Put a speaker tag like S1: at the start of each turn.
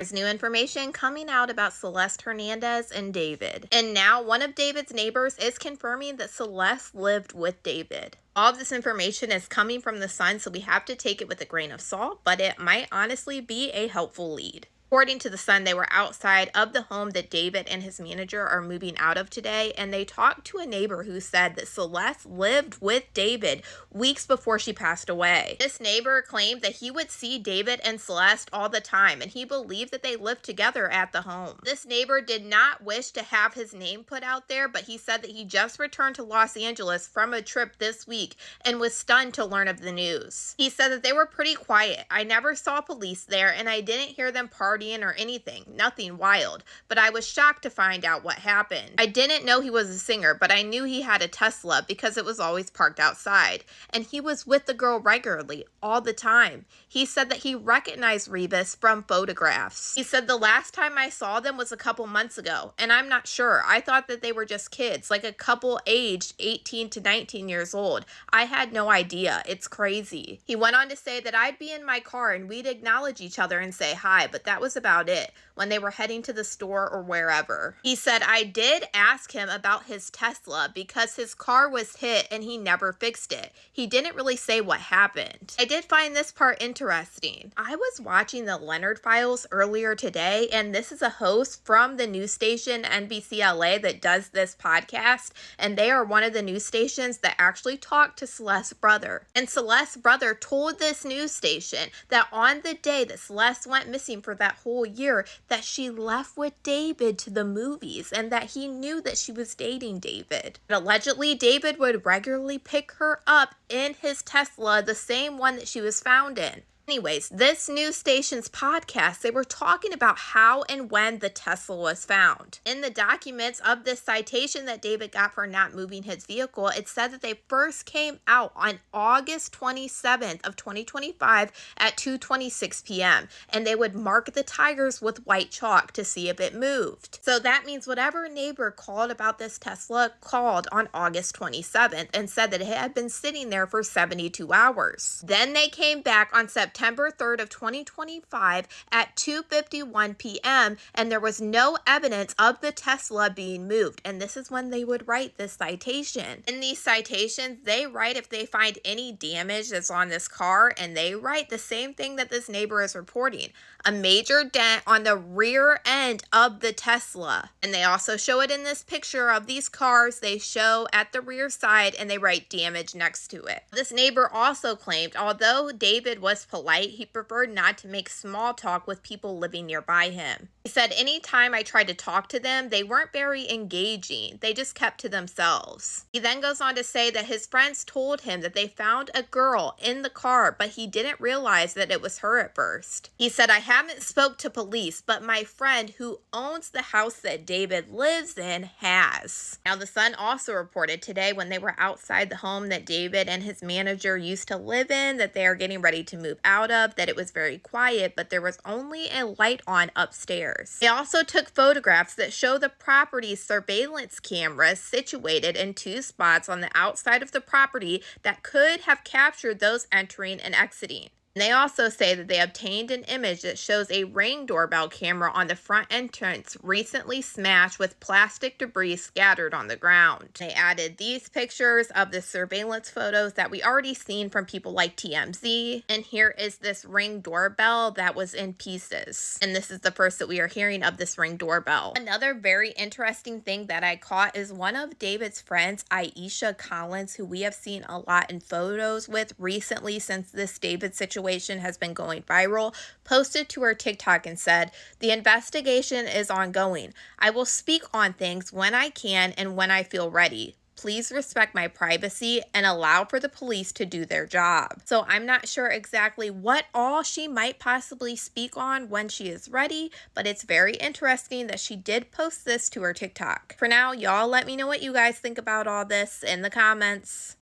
S1: There's new information coming out about Celeste Hernandez and David. And now one of David's neighbors is confirming that Celeste lived with David. All of this information is coming from the Sun, so we have to take it with a grain of salt, but it might honestly be a helpful lead. According to the Sun, they were outside of the home that David and his manager are moving out of today, and they talked to a neighbor who said that Celeste lived with David weeks before she passed away. This neighbor claimed that he would see David and Celeste all the time, and he believed that they lived together at the home. This neighbor did not wish to have his name put out there, but he said that he just returned to Los Angeles from a trip this week and was stunned to learn of the news. He said that they were pretty quiet. I never saw police there, and I didn't hear them partying or anything, nothing wild, but I was shocked to find out what happened. I didn't know he was a singer, but I knew he had a Tesla because it was always parked outside, and he was with the girl regularly, all the time. He said that he recognized Rebus from photographs. He said the last time I saw them was a couple months ago, and I'm not sure. I thought that they were just kids, like a couple aged 18 to 19 years old. I had no idea. It's crazy. He went on to say that I'd be in my car and we'd acknowledge each other and say hi, but that was about it when they were heading to the store or wherever. He said, I did ask him about his Tesla because his car was hit and he never fixed it. He didn't really say what happened. I did find this part interesting. I was watching the Leonard Files earlier today, and this is a host from the news station NBC LA that does this podcast, and they are one of the news stations that actually talked to Celeste's brother. And Celeste's brother told this news station that on the day that Celeste went missing for that whole year, that she left with David to the movies and that he knew that she was dating David. But allegedly, David would regularly pick her up in his Tesla, the same one that she was found in. Anyways, this news station's podcast, they were talking about how and when the Tesla was found. In the documents of this citation that David got for not moving his vehicle, it said that they first came out on August 27th of 2025 at 2:26 p.m. and they would mark the tires with white chalk to see if it moved. So that means whatever neighbor called about this Tesla called on August 27th and said that it had been sitting there for 72 hours. Then they came back on September 3rd of 2025 at 2:51 p.m. and there was no evidence of the Tesla being moved, and this is when they would write this citation. In these citations, they write if they find any damage that's on this car, and they write the same thing that this neighbor is reporting, a major dent on the rear end of the Tesla. And they also show it in this picture of these cars. They show at the rear side and they write damage next to it. This neighbor also claimed although David was polite, he preferred not to make small talk with people living nearby him. He said anytime I tried to talk to them, they weren't very engaging. They just kept to themselves. He then goes on to say that his friends told him that they found a girl in the car, but he didn't realize that it was her at first. He said, I haven't spoke to police, but my friend who owns the house that David lives in has. Now, the Sun also reported today when they were outside the home that David and his manager used to live in, that they are getting ready to move out of, that it was very quiet, but there was only a light on upstairs. They also took photographs that show the property's surveillance cameras situated in two spots on the outside of the property that could have captured those entering and exiting. And they also say that they obtained an image that shows a Ring doorbell camera on the front entrance recently smashed with plastic debris scattered on the ground. They added these pictures of the surveillance photos that we already seen from people like TMZ. And here is this Ring doorbell that was in pieces. And this is the first that we are hearing of this Ring doorbell. Another very interesting thing that I caught is one of David's friends, Aisha Collins, who we have seen a lot in photos with recently since this David situation has been going viral, posted to her TikTok and said, the investigation is ongoing. I will speak on things when I can and when I feel ready. Please respect my privacy and allow for the police to do their job. So I'm not sure exactly what all she might possibly speak on when she is ready, but it's very interesting that she did post this to her TikTok. For now, y'all let me know what you guys think about all this in the comments.